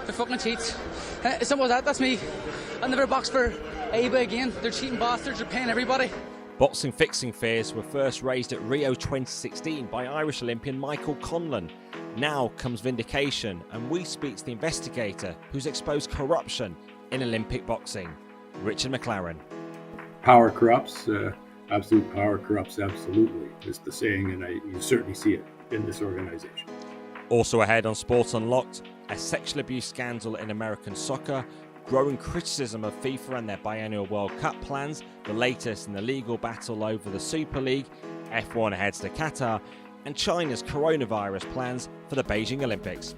They're fucking cheats. Simple as that, that's me. I'll never box for ABA again. They're cheating bastards, they're paying everybody. Boxing fixing fears were first raised at Rio 2016 by Irish Olympian Michael Conlon. Now comes vindication, and we speak to the investigator who's exposed corruption in Olympic boxing, Richard McLaren. Power corrupts, absolute power corrupts absolutely, is the saying, and you certainly see it in this organisation. Also ahead on Sport Unlocked, a sexual abuse scandal in American soccer, growing criticism of FIFA and their Biennial World Cup plans, the latest in the legal battle over the Super League, F1 heads to Qatar, and China's coronavirus plans for the Beijing Olympics.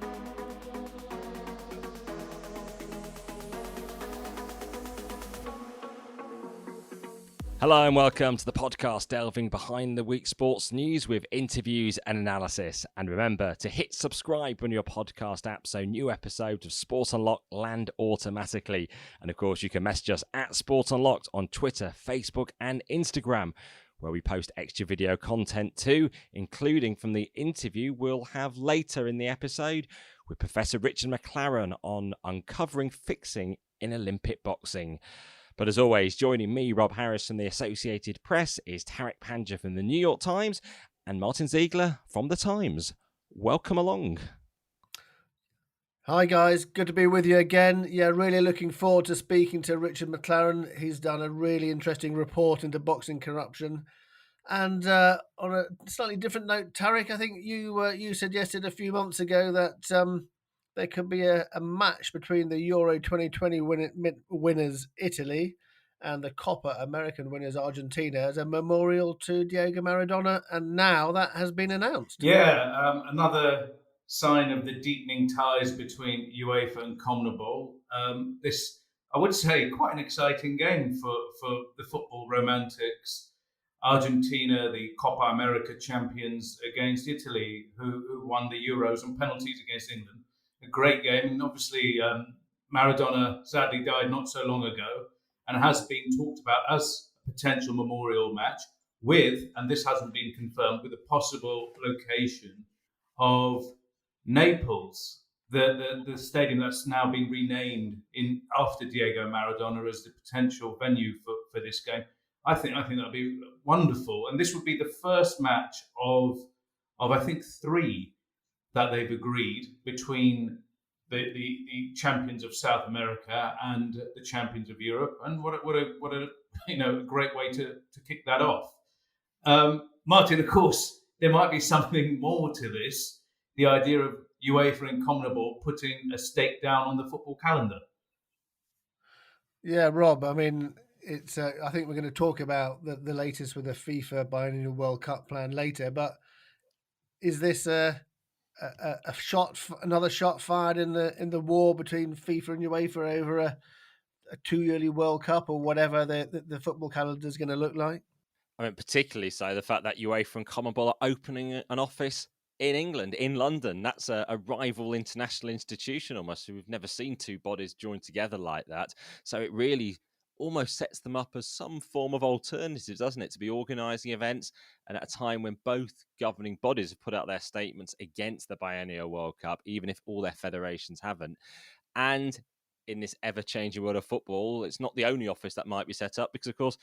Hello and welcome to the podcast delving behind the week's sports news with interviews and analysis. And remember to hit subscribe on your podcast app so new episodes of Sport Unlocked land automatically. And of course you can message us at Sport Unlocked on Twitter, Facebook and Instagram, where we post extra video content too, including from the interview we'll have later in the episode with Professor Richard McLaren on uncovering fixing in Olympic boxing. But as always, joining me, Rob Harris from the Associated Press, is Tariq Panja from the New York Times and Martyn Ziegler from the Times. Welcome along. Hi guys, good to be with you again. Yeah, really looking forward to speaking to Richard McLaren. He's done a really interesting report into boxing corruption. And on a slightly different note, Tariq, I think you suggested a few months ago that there could be a match between the Euro 2020 winners, Italy, and the Copa American winners, Argentina, as a memorial to Diego Maradona. And now that has been announced. Yeah, another sign of the deepening ties between UEFA and CONMEBOL. This, I would say, quite an exciting game for the football romantics. Argentina, the Copa America champions, against Italy, who won the Euros on penalties against England. A great game, and obviously Maradona sadly died not so long ago and has been talked about as a potential memorial match with, and this hasn't been confirmed, with a possible location of Naples, the stadium that's now been renamed after Diego Maradona as the potential venue for this game. I think that'd be wonderful, and this would be the first match of I think 3 that they've agreed between the champions of South America and the champions of Europe, and what a great way to kick that off. Martyn, of course, there might be something more to this: the idea of UEFA and CONMEBOL putting a stake down on the football calendar. Yeah, Rob. I mean, it's. I think we're going to talk about the latest with the FIFA Biennial World Cup plan later, but is this another shot fired in the war between FIFA and UEFA over a 2-yearly World Cup, or whatever the football calendar is going to look like? I mean, particularly so the fact that UEFA and CONMEBOL are opening an office in England, in London. That's a rival international institution almost. We've never seen 2 bodies joined together like that. So it really almost sets them up as some form of alternative, doesn't it, to be organising events, and at a time when both governing bodies have put out their statements against the Biennial World Cup, even if all their federations haven't. And in this ever-changing world of football, it's not the only office that might be set up, because, of course,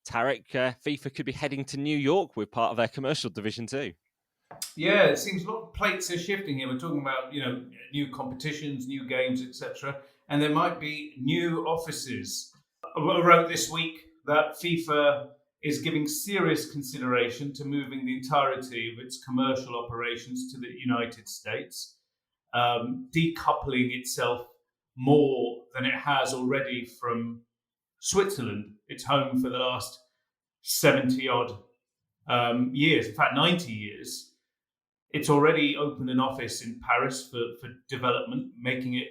Tariq, FIFA could be heading to New York with part of their commercial division too. Yeah, it seems a lot of plates are shifting here. We're talking about, new competitions, new games, etc. And there might be new offices. I wrote this week that FIFA is giving serious consideration to moving the entirety of its commercial operations to the United States, decoupling itself more than it has already from Switzerland, its home for the last 70-odd years, in fact 90 years. It's already opened an office in Paris for development, making it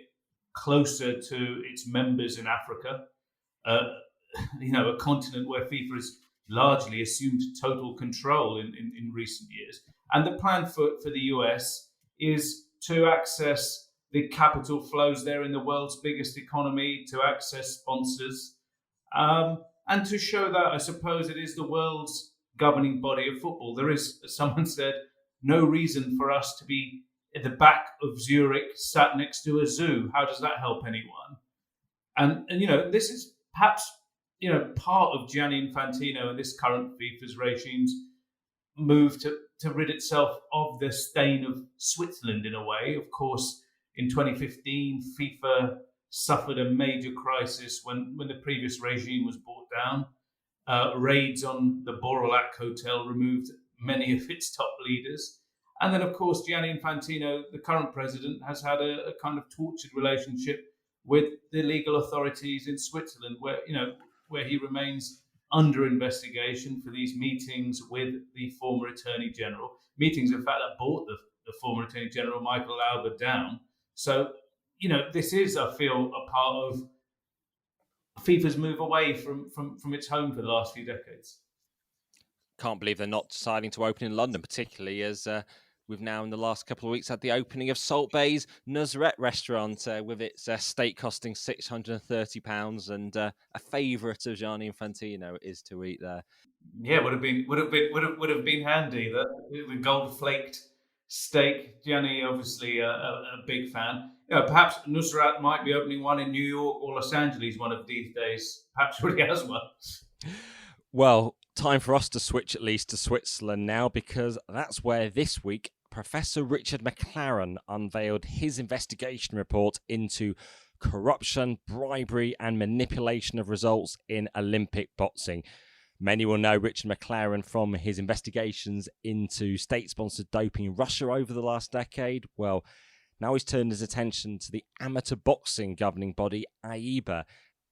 closer to its members in Africa. A continent where FIFA has largely assumed total control in recent years. And the plan for the US is to access the capital flows there in the world's biggest economy, to access sponsors, and to show that, I suppose, it is the world's governing body of football. There is, as someone said, no reason for us to be at the back of Zurich, sat next to a zoo. How does that help anyone? And this is perhaps part of Gianni Infantino and this current FIFA's regime's move to rid itself of the stain of Switzerland in a way. Of course, in 2015, FIFA suffered a major crisis when the previous regime was brought down. Raids on the Borolac Hotel removed many of its top leaders. And then, of course, Gianni Infantino, the current president, has had a kind of tortured relationship with the legal authorities in Switzerland, where he remains under investigation for these meetings with the former Attorney General. Meetings, in fact, that brought the former Attorney General, Michael Lauber, down. So, this is, I feel, a part of FIFA's move away from its home for the last few decades. Can't believe they're not deciding to open in London, particularly as we've now in the last couple of weeks had the opening of Salt Bay's Nusret restaurant with its steak costing £630 and a favourite of Gianni Infantino is to eat there. Yeah, would have been handy, the gold flaked steak. Gianni, obviously a big fan. Perhaps Nusrat might be opening one in New York or Los Angeles one of these days. Perhaps already has one. Well, time for us to switch at least to Switzerland now, because that's where this week Professor Richard McLaren unveiled his investigation report into corruption, bribery and manipulation of results in Olympic boxing. Many will know Richard McLaren from his investigations into state-sponsored doping in Russia over the last decade. Well, now he's turned his attention to the amateur boxing governing body, AIBA.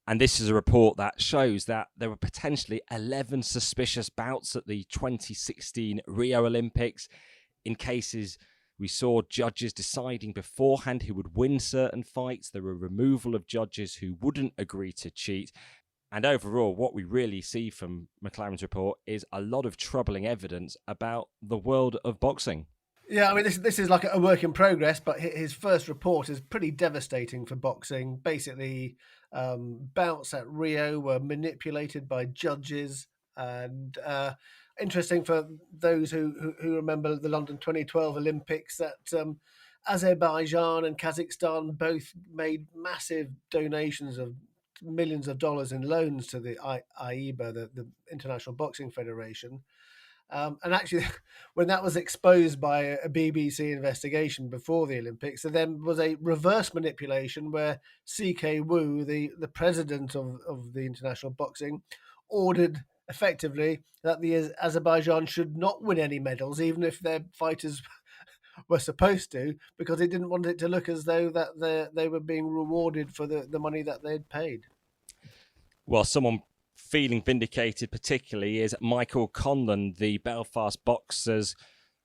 And this is a report that shows that there were potentially 11 suspicious bouts at the 2016 Rio Olympics. In cases we saw judges deciding beforehand who would win certain fights. There were removal of judges who wouldn't agree to cheat. And overall, what we really see from McLaren's report is a lot of troubling evidence about the world of boxing. Yeah, I mean, this is like a work in progress, but his first report is pretty devastating for boxing. Basically, bouts at Rio were manipulated by judges, and interesting for those who remember the London 2012 Olympics that Azerbaijan and Kazakhstan both made massive donations of millions of dollars in loans to the AIBA, the International Boxing Federation. And actually, when that was exposed by a BBC investigation before the Olympics, there then was a reverse manipulation where CK Wu, the president of the international boxing, ordered effectively that the Azerbaijan should not win any medals, even if their fighters were supposed to, because he didn't want it to look as though that they were being rewarded for the money that they'd paid. Well, someone feeling vindicated particularly is Michael Conlon, the Belfast Boxers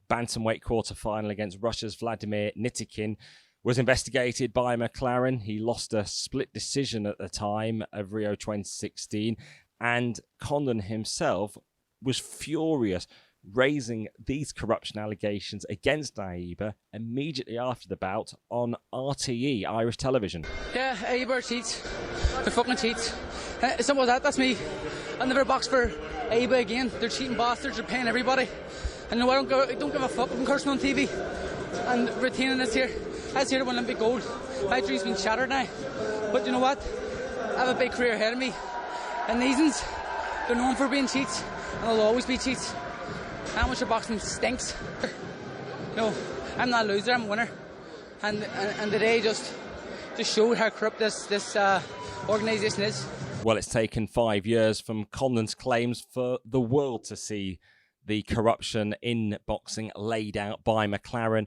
bantamweight quarter-final against Russia's Vladimir Nikitin, was investigated by McLaren. He lost a split decision at the time of Rio 2016, and Conlon himself was furious, raising these corruption allegations against AIBA immediately after the bout on RTE, Irish television. Yeah, AIBA cheats. They're fucking cheats. Simple as that. That's me. I'll never box for AIBA again. They're cheating bastards. They're paying everybody. And no, I don't give a fuck. I'm cursing on TV and retaining this here. That's here to win Olympic gold. My dream's been shattered now. But you know what? I have a big career ahead of me. And these they're known for being cheats, and they'll always be cheats. Amateur boxing stinks. No, I'm not a loser. I'm a winner. And today just showed how corrupt this organisation is. Well, it's taken 5 years from Conlon's claims for the world to see the corruption in boxing laid out by McLaren.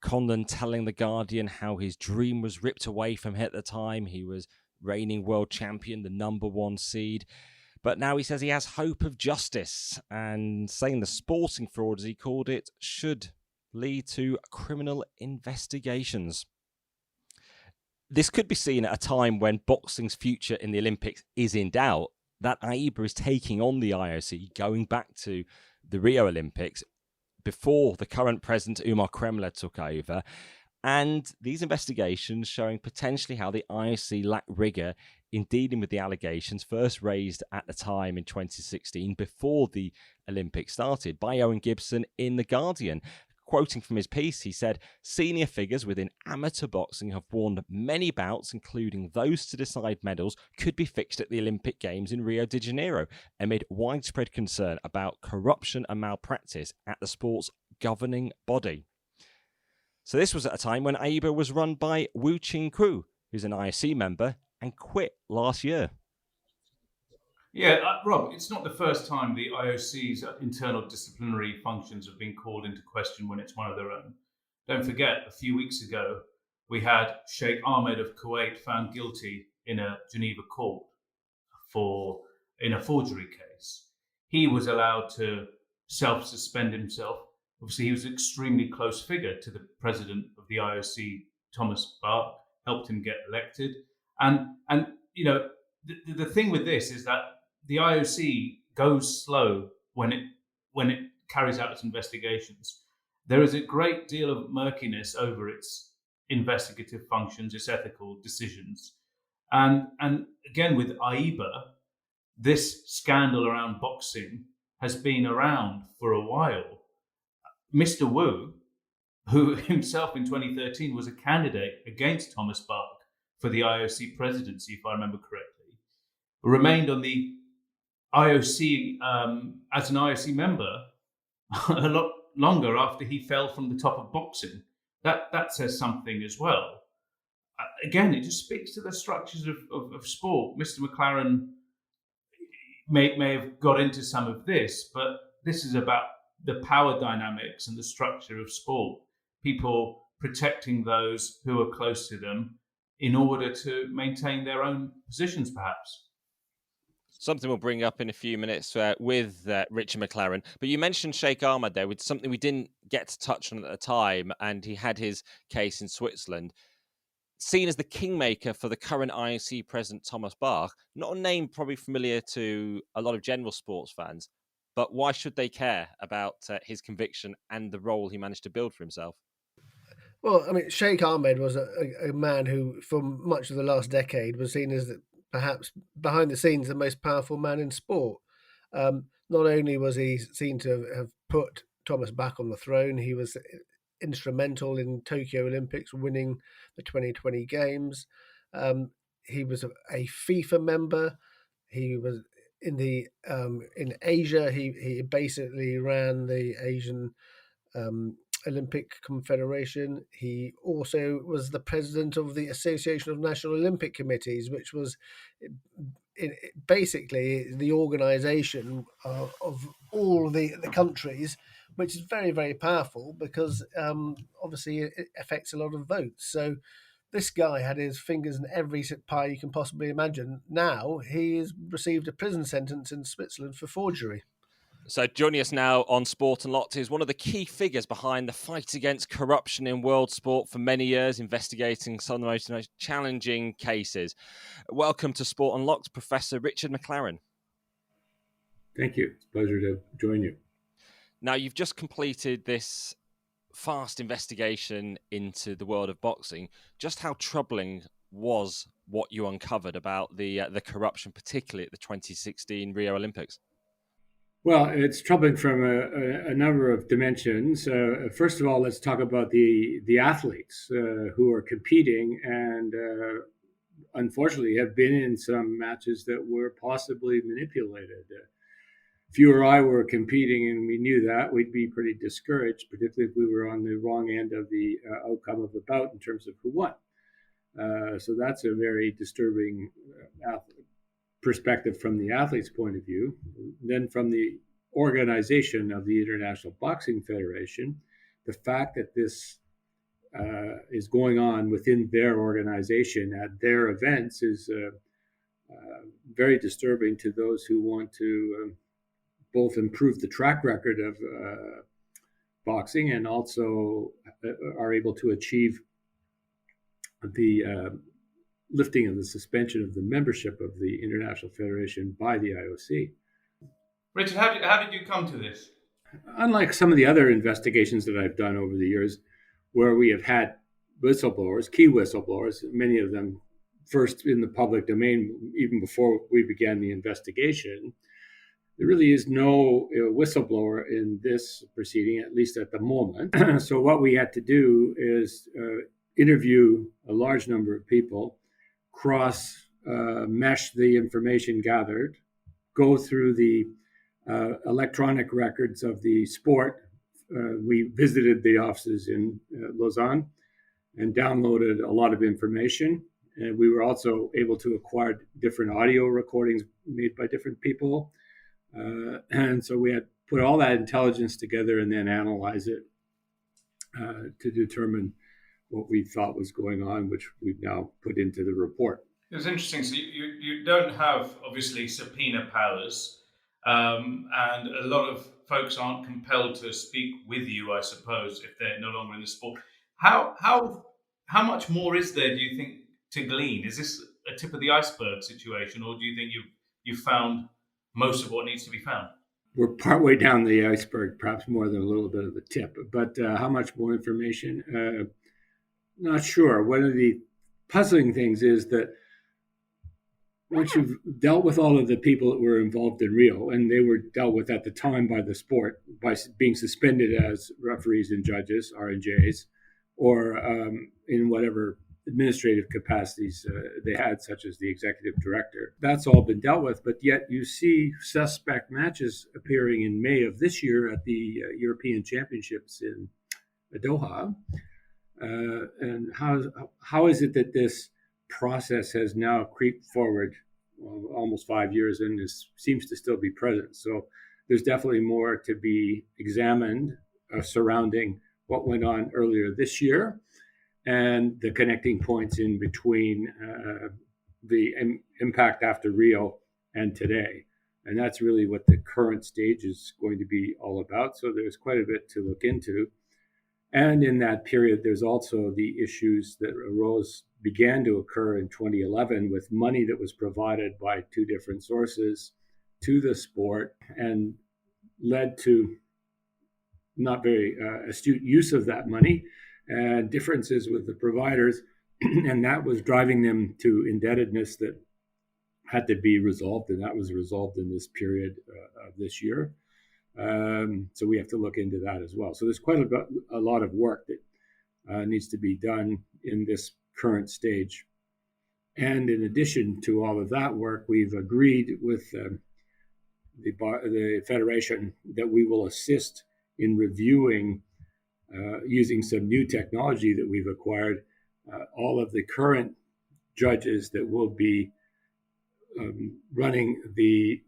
Conlon telling The Guardian how his dream was ripped away from him at the time. He was reigning world champion, the #1 seed. But now he says he has hope of justice, and saying the sporting fraud, as he called it, should lead to criminal investigations. This could be seen at a time when boxing's future in the Olympics is in doubt, that AIBA is taking on the IOC, going back to the Rio Olympics before the current president, Umar Kremler, took over. And these investigations showing potentially how the IOC lacked rigour in dealing with the allegations first raised at the time in 2016, before the Olympics started, by Owen Gibson in The Guardian, Quoting from his piece, he said, "Senior figures within amateur boxing have warned many bouts, including those to decide medals, could be fixed at the Olympic Games in Rio de Janeiro, amid widespread concern about corruption and malpractice at the sport's governing body." So this was at a time when AIBA was run by Wu Qingku, who's an IOC member, and quit last year. Yeah, Rob, it's not the first time the IOC's internal disciplinary functions have been called into question when it's one of their own. Don't forget, a few weeks ago, we had Sheikh Ahmed of Kuwait found guilty in a Geneva court in a forgery case. He was allowed to self-suspend himself. Obviously, he was an extremely close figure to the president of the IOC, Thomas Bach, helped him get elected. And you know, the thing with this is that the IOC goes slow when it carries out its investigations. There is a great deal of murkiness over its investigative functions, its ethical decisions. And again, with AIBA, this scandal around boxing has been around for a while. Mr. Wu, who himself in 2013 was a candidate against Thomas Bach for the IOC presidency, if I remember correctly, remained on the IOC as an IOC member a lot longer after he fell from the top of boxing. That says something as well. Again, it just speaks to the structures of sport. Mr. McLaren may have got into some of this, but this is about the power dynamics and the structure of sport. People protecting those who are close to them in order to maintain their own positions, perhaps. Something we'll bring up in a few minutes with Richard McLaren. But you mentioned Sheikh Ahmed there with something we didn't get to touch on at the time, and he had his case in Switzerland. Seen as the kingmaker for the current IOC president, Thomas Bach, not a name probably familiar to a lot of general sports fans, but why should they care about his conviction and the role he managed to build for himself? Well, I mean, Sheikh Ahmed was a man who, for much of the last decade, was seen as perhaps behind the scenes the most powerful man in sport. Not only was he seen to have put Thomas Bach on the throne, he was instrumental in Tokyo Olympics, winning the 2020 games. He was a FIFA member. He was in Asia. He basically ran the Asian Olympic Confederation. He also was the president of the Association of National Olympic Committees, which was basically the organization of all the countries, which is very, very powerful because obviously it affects a lot of votes. So this guy had his fingers in every pie you can possibly imagine. Now he has received a prison sentence in Switzerland for forgery. So joining us now on Sport Unlocked is one of the key figures behind the fight against corruption in world sport for many years, investigating some of the most challenging cases. Welcome to Sport Unlocked, Professor Richard McLaren. Thank you. It's a pleasure to join you. Now, you've just completed this fast investigation into the world of boxing. Just how troubling was what you uncovered about the corruption, particularly at the 2016 Rio Olympics? Well, it's troubling from a number of dimensions. First of all, let's talk about the athletes who are competing and unfortunately have been in some matches that were possibly manipulated. If you or I were competing and we knew that, we'd be pretty discouraged, particularly if we were on the wrong end of the outcome of the bout in terms of who won. So that's a very disturbing perspective from the athlete's point of view. Then from the organization of the International Boxing Federation, the fact that this is going on within their organization at their events is very disturbing to those who want to both improve the track record of boxing and also are able to achieve the lifting of the suspension of the membership of the International Federation by the IOC. Richard, how did you come to this? Unlike some of the other investigations that I've done over the years, where we have had whistleblowers, key whistleblowers, many of them first in the public domain, even before we began the investigation, there really is no whistleblower in this proceeding, at least at the moment. So what we had to do is interview a large number of people, mesh the information gathered, go through the electronic records of the sport. We visited the offices in Lausanne and downloaded a lot of information. And we were also able to acquire different audio recordings made by different people. And so we had put all that intelligence together and then analyze it to determine what we thought was going on, which we've now put into the report. It was interesting. So you don't have, obviously, subpoena powers, and a lot of folks aren't compelled to speak with you, I suppose, if they're no longer in the sport. How much more is there, do you think, to glean? Is this a tip of the iceberg situation, or do you think you've found most of what needs to be found? We're partway down the iceberg, perhaps more than a little bit of the tip. But how much more information? Not sure. One of the puzzling things is that once you've dealt with all of the people that were involved in Rio, and they were dealt with at the time by the sport, by being suspended as referees and judges, R&Js, or in whatever administrative capacities they had, such as the executive director. That's all been dealt with, but yet you see suspect matches appearing in May of this year at the European Championships in Doha. And how is it that this process has now creeped forward almost 5 years and seems to still be present? So there's definitely more to be examined surrounding what went on earlier this year and the connecting points in between the impact after Rio and today. And that's really what the current stage is going to be all about. So there's quite a bit to look into. And in that period, there's also the issues that began to occur in 2011 with money that was provided by two different sources to the sport and led to not very astute use of that money and differences with the providers. And that was driving them to indebtedness that had to be resolved. And that was resolved in this period of this year. So we have to look into that as well. So there's quite a lot of work that needs to be done in this current stage. And in addition to all of that work, we've agreed with the Federation that we will assist in reviewing, using some new technology that we've acquired, all of the current judges that will be running the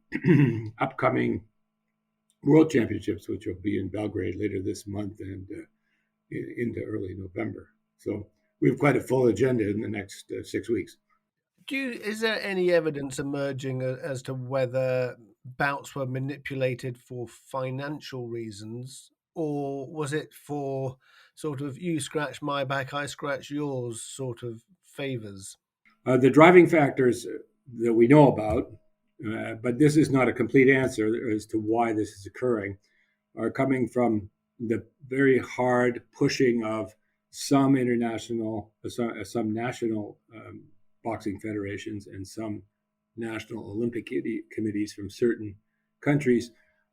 upcoming World Championships, which will be in Belgrade later this month and into early November. So we have quite a full agenda in the next 6 weeks. Is there any evidence emerging as to whether bouts were manipulated for financial reasons, or was it for sort of you scratch my back, I scratch yours sort of favors? The driving factors that we know about, but this is not a complete answer as to why this is occurring, are coming from the very hard pushing of some national boxing federations and some national Olympic committees from certain countries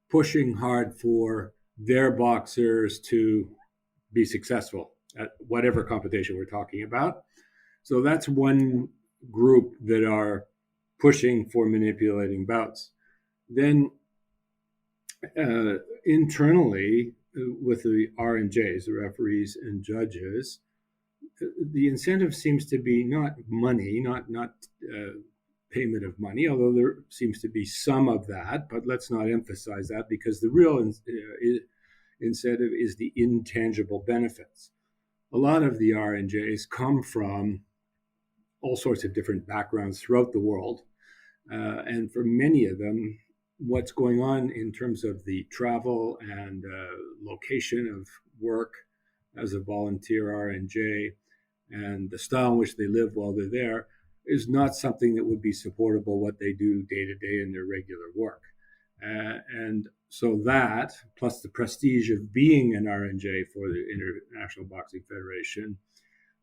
pushing hard for their boxers to be successful at whatever competition we're talking about. So that's one group that are pushing for manipulating bouts. Then internally with the R&Js, the referees and judges, the incentive seems to be not money, not payment of money, although there seems to be some of that, but let's not emphasize that because the real incentive is the intangible benefits. A lot of the R&Js come from all sorts of different backgrounds throughout the world. And for many of them, what's going on in terms of the travel and location of work as a volunteer R&J and the style in which they live while they're there is not something that would be supportable what they do day to day in their regular work. And so that, plus the prestige of being an R&J for the International Boxing Federation,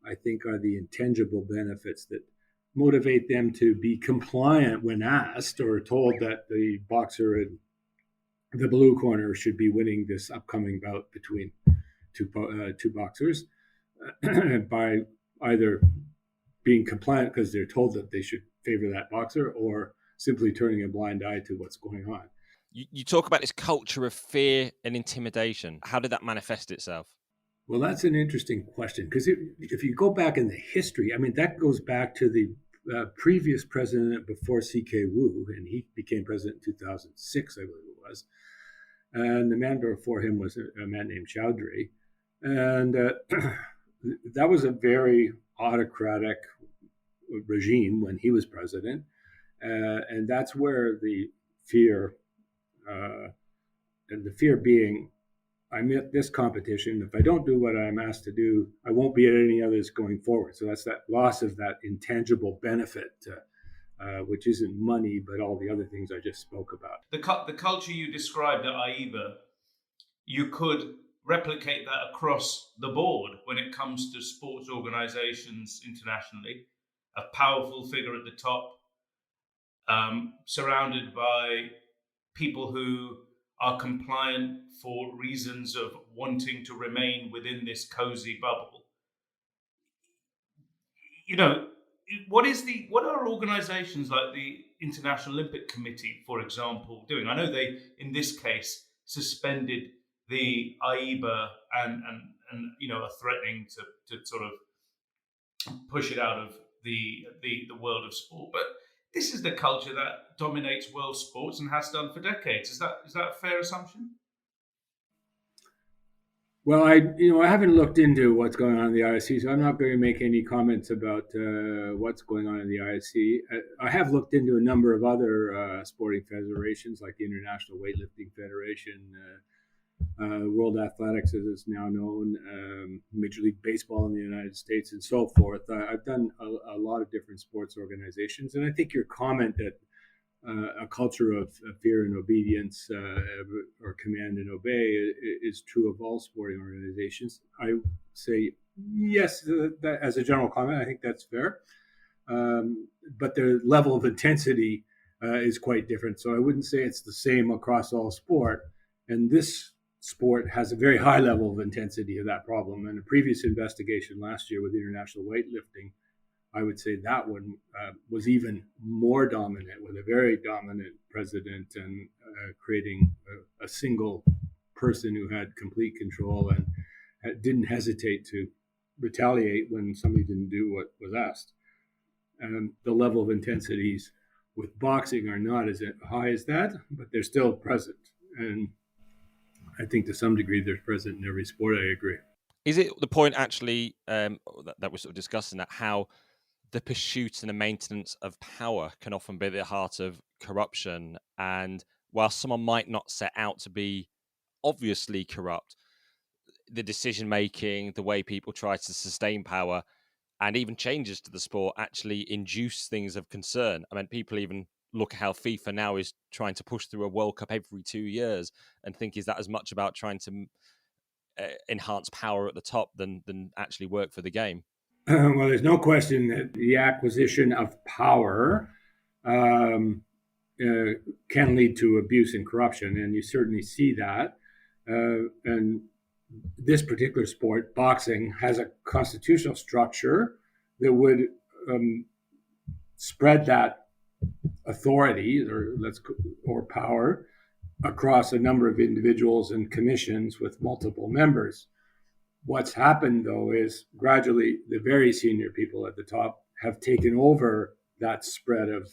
I think are the intangible benefits that motivate them to be compliant when asked or told that the boxer had the blue corner should be winning this upcoming bout between two boxers by either being compliant because they're told that they should favor that boxer, or simply turning a blind eye to what's going on. You talk about this culture of fear and intimidation. How did that manifest itself? Well, that's an interesting question, because if you go back in the history, I mean, that goes back to the previous president before C.K. Wu, and he became president in 2006, I believe it was. And the man before him was a man named Chowdhury. And that was a very autocratic regime when he was president. And that's where the fear, and the fear being, I'm at this competition. If I don't do what I'm asked to do, I won't be at any others going forward. So that's that loss of that intangible benefit, which isn't money, but all the other things I just spoke about. The culture you described at AIBA, you could replicate that across the board when it comes to sports organizations internationally. A powerful figure at the top, surrounded by people who are compliant for reasons of wanting to remain within this cozy bubble. You know, what are organizations like the International Olympic Committee, for example, doing? I know they, in this case, suspended the AIBA and you know, are threatening to sort of push it out of the world of sport. But this is the culture that dominates world sports and has done for decades. Is that a fair assumption? Well, I haven't looked into what's going on in the IOC, so I'm not going to make any comments about what's going on in the IOC. I have looked into a number of other sporting federations, like the International Weightlifting Federation, World Athletics, as it's now known, Major League Baseball in the United States, and so forth. I've done a lot of different sports organizations, and I think your comment that a culture of fear and obedience, or command and obey, is true of all sporting organizations. I say yes, that as a general comment, I think that's fair. But the level of intensity is quite different. So I wouldn't say it's the same across all sport. And this sport has a very high level of intensity of that problem. And a previous investigation last year with international weightlifting, I would say that one was even more dominant, with a very dominant president and creating a single person who had complete control and didn't hesitate to retaliate when somebody didn't do what was asked. And the level of intensities with boxing are not as high as that, but they're still present. And I think to some degree they're present in every sport. I agree. Is it the point actually that we're sort of discussing, that how the pursuit and the maintenance of power can often be at the heart of corruption? And while someone might not set out to be obviously corrupt, the decision making, the way people try to sustain power, and even changes to the sport actually induce things of concern. I mean, people even look at how FIFA now is trying to push through a World Cup every 2 years and think, is that as much about trying to enhance power at the top than actually work for the game? Well, there's no question that the acquisition of power can lead to abuse and corruption, and you certainly see that. And this particular sport, boxing, has a constitutional structure that would spread that authority or power across a number of individuals and commissions with multiple members. What's happened, though, is gradually the very senior people at the top have taken over that spread of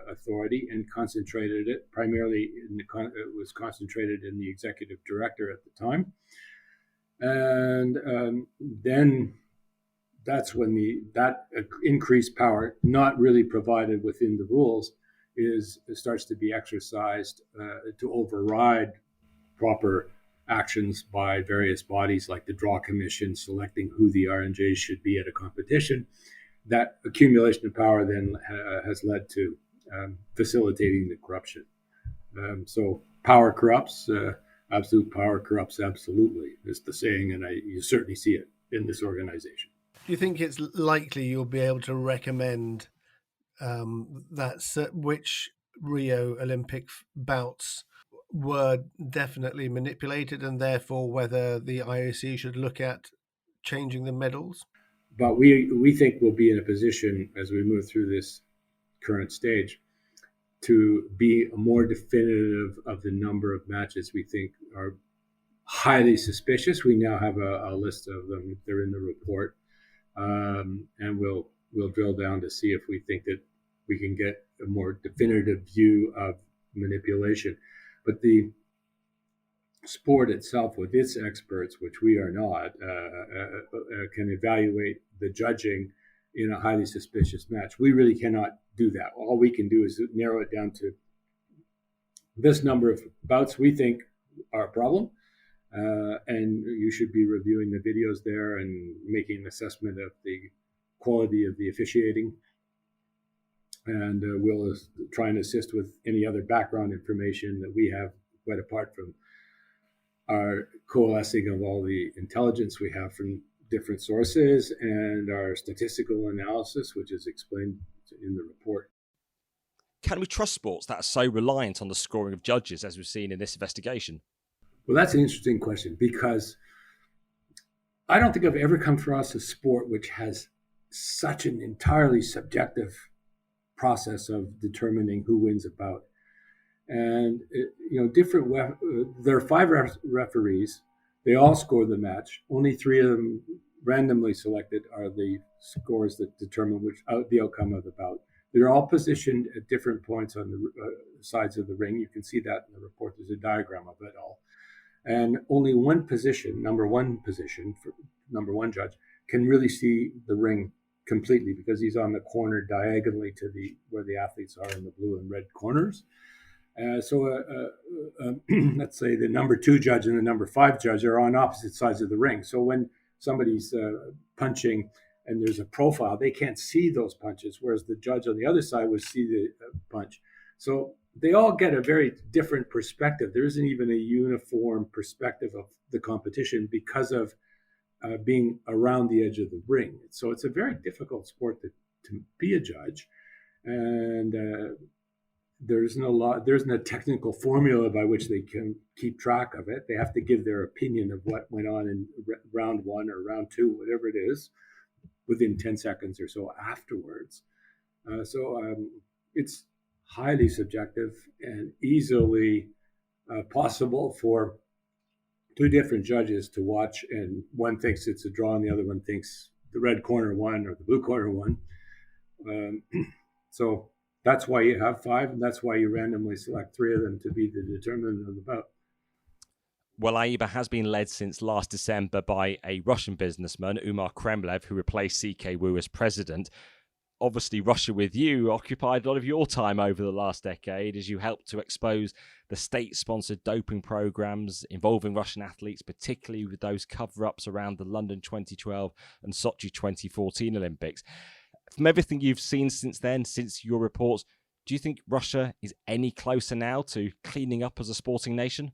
authority and concentrated it primarily it was concentrated in the executive director at the time. And then that's when that increased power, not really provided within the rules, starts to be exercised to override proper actions by various bodies like the Draw Commission selecting who the RNJs should be at a competition. That accumulation of power then has led to facilitating the corruption. So power corrupts, absolute power corrupts absolutely, is the saying, and you certainly see it in this organization. Do you think it's likely you'll be able to recommend which Rio Olympic bouts were definitely manipulated, and therefore whether the IOC should look at changing the medals? But we think we'll be in a position as we move through this current stage to be more definitive of the number of matches we think are highly suspicious. We now have a list of them. They're in the report. And we'll drill down to see if we think that we can get a more definitive view of manipulation. But the sport itself, with its experts, which we are not, can evaluate the judging in a highly suspicious match. We really cannot do that. All we can do is narrow it down to this number of bouts we think are a problem. And you should be reviewing the videos there and making an assessment of the quality of the officiating. And we'll try and assist with any other background information that we have, quite apart from our coalescing of all the intelligence we have from different sources and our statistical analysis, which is explained in the report. Can we trust sports that are so reliant on the scoring of judges, as we've seen in this investigation? Well, that's an interesting question, because I don't think I've ever come across a sport which has such an entirely subjective process of determining who wins a bout. And there are 5 referees. They all score the match. Only 3 of them, randomly selected, are the scores that determine the outcome of the bout. They're all positioned at different points on the sides of the ring. You can see that in the report. There's a diagram of it all. And only one position, number one judge, can really see the ring completely, because he's on the corner diagonally to where the athletes are in the blue and red corners. Let's say the number 2 judge and the number 5 judge are on opposite sides of the ring. So when somebody's punching and there's a profile, they can't see those punches, whereas the judge on the other side would see the punch. So they all get a very different perspective. There isn't even a uniform perspective of the competition because of being around the edge of the ring. So it's a very difficult sport to be a judge. And there isn't a technical formula by which they can keep track of it. They have to give their opinion of what went on in round 1 or round 2, whatever it is, within 10 seconds or so afterwards. It's highly subjective and easily possible for 2 different judges to watch, and one thinks it's a draw and the other one thinks the red corner won or the blue corner won. So that's why you have 5, and that's why you randomly select 3 of them to be the determinant of the bout. Well, AIBA has been led since last December by a Russian businessman, Umar Kremlev, who replaced CK Wu as president. Obviously, Russia with You occupied a lot of your time over the last decade as you helped to expose the state-sponsored doping programs involving Russian athletes, particularly with those cover-ups around the London 2012 and Sochi 2014 Olympics. From everything you've seen since then, since your reports, do you think Russia is any closer now to cleaning up as a sporting nation?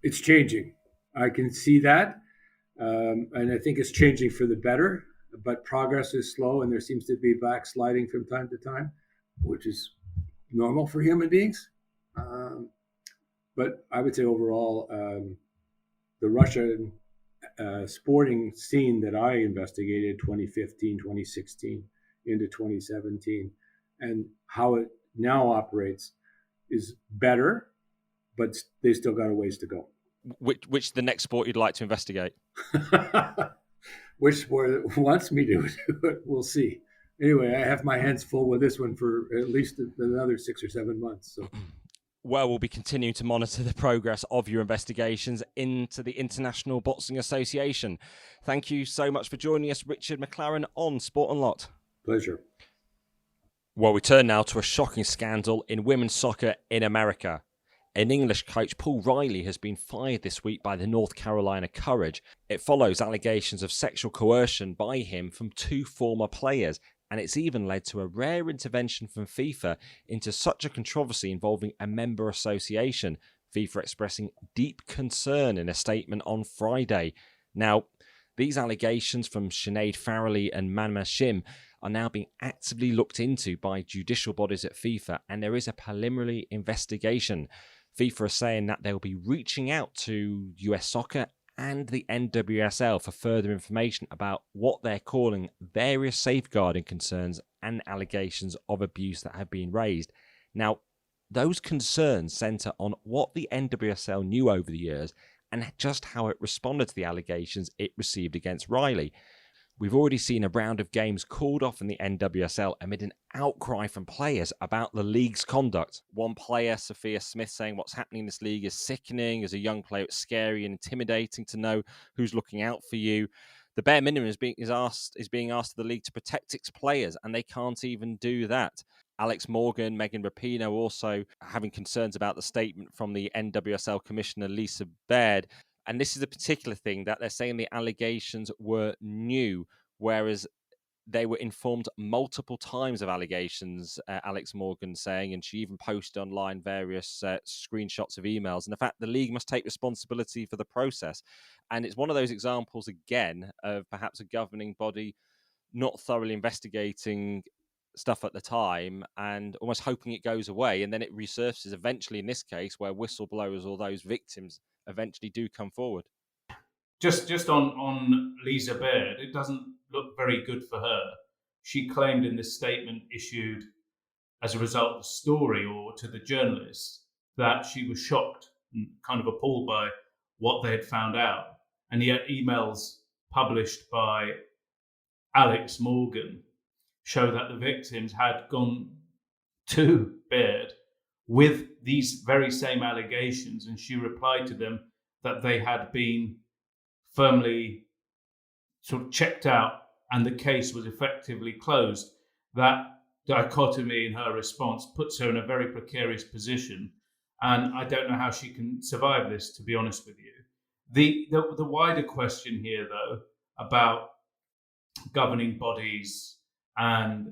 It's changing. I can see that. And I think it's changing for the better. But progress is slow, and there seems to be backsliding from time to time, which is normal for human beings. But I would say overall, the Russian sporting scene that I investigated 2015, 2016 into 2017, and how it now operates is better, but they still got a ways to go. Which the next sport you'd like to investigate? Which sport wants me to do it, we'll see. Anyway, I have my hands full with this one for at least another 6 or 7 months. So. Well, we'll be continuing to monitor the progress of your investigations into the International Boxing Association. Thank you so much for joining us, Richard McLaren, on Sport Unlocked. Pleasure. Well, we turn now to a shocking scandal in women's soccer in America. An English coach, Paul Riley, has been fired this week by the North Carolina Courage. It follows allegations of sexual coercion by him from 2 former players, and it's even led to a rare intervention from FIFA into such a controversy involving a member association, FIFA expressing deep concern in a statement on Friday. Now, these allegations from Sinead Farrelly and Manma Shim are now being actively looked into by judicial bodies at FIFA, and there is a preliminary investigation. FIFA are saying that they'll be reaching out to US Soccer and the NWSL for further information about what they're calling various safeguarding concerns and allegations of abuse that have been raised. Now, those concerns centre on what the NWSL knew over the years and just how it responded to the allegations it received against Riley. We've already seen a round of games called off in the NWSL amid an outcry from players about the league's conduct. One player, Sophia Smith, saying what's happening in this league is sickening. As a young player, it's scary and intimidating to know who's looking out for you. The bare minimum is being asked of the league to protect its players, and they can't even do that. Alex Morgan, Megan Rapinoe also having concerns about the statement from the NWSL Commissioner Lisa Baird. And this is a particular thing that they're saying the allegations were new, whereas they were informed multiple times of allegations, Alex Morgan saying, and she even posted online various screenshots of emails. And the fact the league must take responsibility for the process. And it's one of those examples, again, of perhaps a governing body not thoroughly investigating stuff at the time and almost hoping it goes away. And then it resurfaces eventually in this case where whistleblowers or those victims eventually do come forward. Just on Lisa Baird, it doesn't look very good for her. She claimed in this statement issued as a result of the story or to the journalists that she was shocked and kind of appalled by what they had found out. And yet emails published by Alex Morgan show that the victims had gone to Baird with these very same allegations, and she replied to them that they had been firmly sort of checked out and the case was effectively closed. That dichotomy in her response puts her in a very precarious position, and I don't know how she can survive this, to be honest with you. The wider question here, though, about governing bodies and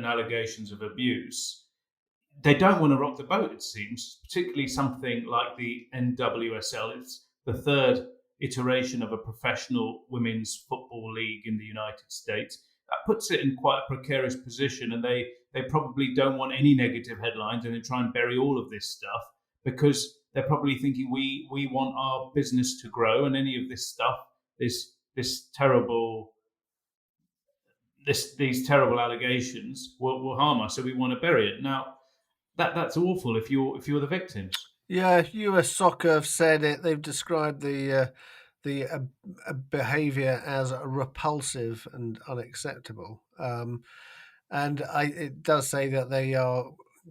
allegations of abuse, they don't want to rock the boat, it seems, particularly something like the NWSL. It's the third iteration of a professional women's football league in the United States. That puts it in quite a precarious position, and they probably don't want any negative headlines, and they try and bury all of this stuff because they're probably thinking we want our business to grow, and any of this stuff, these terrible allegations will harm us, so we want to bury it. Now, that's awful if you're the victims. Yeah, US Soccer have said it. They've described the behaviour as repulsive and unacceptable. And it does say that they are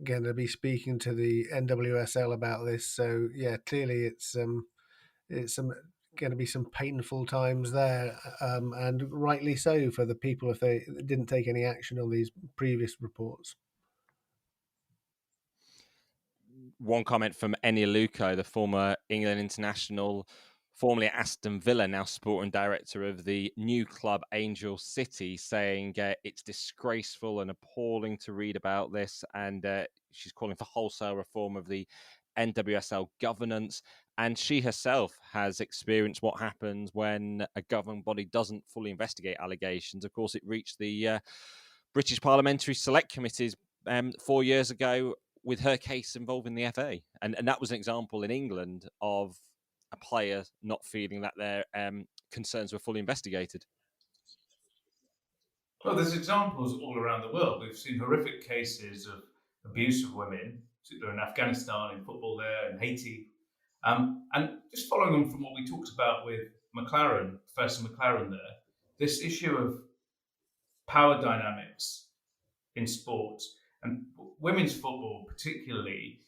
going to be speaking to the NWSL about this. So yeah, clearly it's going to be some painful times there, and rightly so for the people if they didn't take any action on these previous reports. One comment from Eni Luco, the former England international, formerly at Aston Villa, now sporting director of the new club Angel City, saying it's disgraceful and appalling to read about this, and she's calling for wholesale reform of the NWSL governance. And she herself has experienced what happens when a governing body doesn't fully investigate allegations. Of course, it reached the British Parliamentary Select Committees 4 years ago with her case involving the FA. And that was an example in England of a player not feeling that their concerns were fully investigated. Well, there's examples all around the world. We've seen horrific cases of abuse of women, particularly in Afghanistan, in football there, in Haiti. And just following on from what we talked about with McLaren, Professor McLaren there, this issue of power dynamics in sports, and women's football particularly,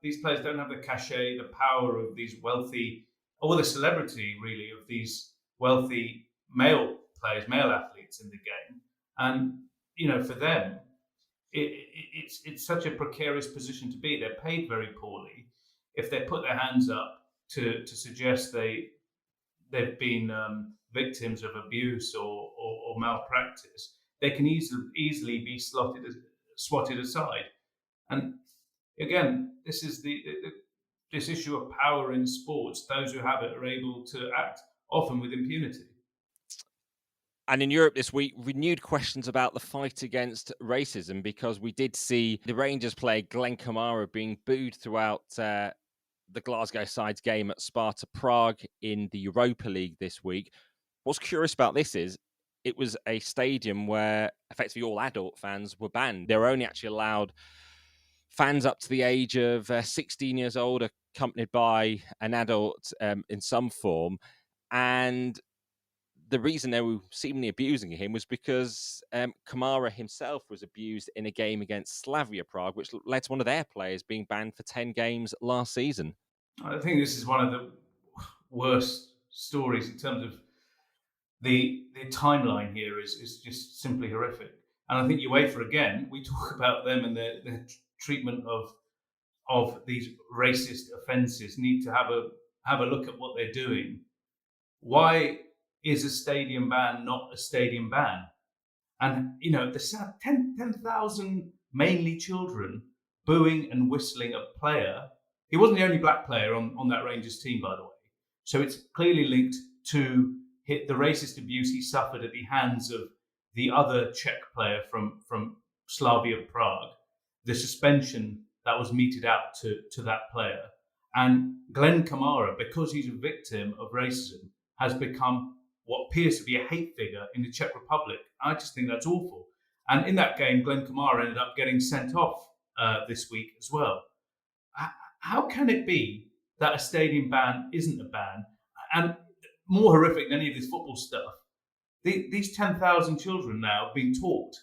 these players don't have the cachet, the power of these wealthy, or the celebrity really of these wealthy male players, male athletes in the game. And for them, it's such a precarious position to be. They're paid very poorly. If they put their hands up to suggest they've been victims of abuse or malpractice, they can easily be swatted aside. And again, this is this issue of power in sports. Those who have it are able to act often with impunity. And in Europe this week, renewed questions about the fight against racism, because we did see the Rangers player Glenn Kamara being booed throughout the Glasgow side's game at Sparta Prague in the Europa League this week. What's curious about this is it was a stadium where effectively all adult fans were banned. They were only actually allowed fans up to the age of 16 years old, accompanied by an adult in some form. And the reason they were seemingly abusing him was because Kamara himself was abused in a game against Slavia Prague, which led to one of their players being banned for 10 games last season. I think this is one of the worst stories in terms of the timeline here is just simply horrific. And I think UEFA, again, we talk about them and their treatment of these racist offences, need to have a look at what they're doing. Why is a stadium ban not a stadium ban? And, you know, the 10,000 mainly children booing and whistling a player. He wasn't the only black player on that Rangers team, by the way. So it's clearly linked to the racist abuse he suffered at the hands of the other Czech player from Slavia Prague, the suspension that was meted out to that player. And Glenn Kamara, because he's a victim of racism, has become what appears to be a hate figure in the Czech Republic. I just think that's awful. And in that game, Glenn Kamara ended up getting sent off this week as well. How can it be that a stadium ban isn't a ban? And more horrific than any of this football stuff, these 10,000 children now have been taught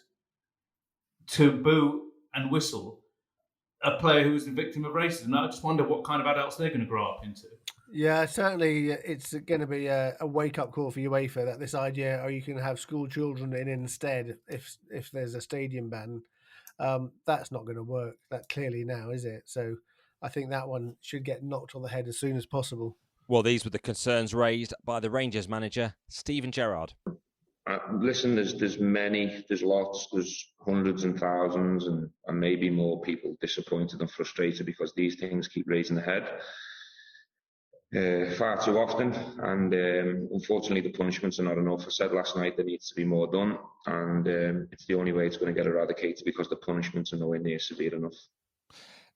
to boo and whistle a player who is the victim of racism. I just wonder what kind of adults they're going to grow up into. Yeah, certainly it's going to be a wake-up call for UEFA, that this idea, you can have school children in instead if there's a stadium ban. That's not going to work that clearly now, is it? So I think that one should get knocked on the head as soon as possible. Well, these were the concerns raised by the Rangers manager, Steven Gerrard. Listen, there's many, there's lots, there's hundreds and thousands and maybe more people disappointed and frustrated because these things keep raising their head far too often, and unfortunately the punishments are not enough. I said last night there needs to be more done, and it's the only way it's going to get eradicated, because the punishments are nowhere near severe enough.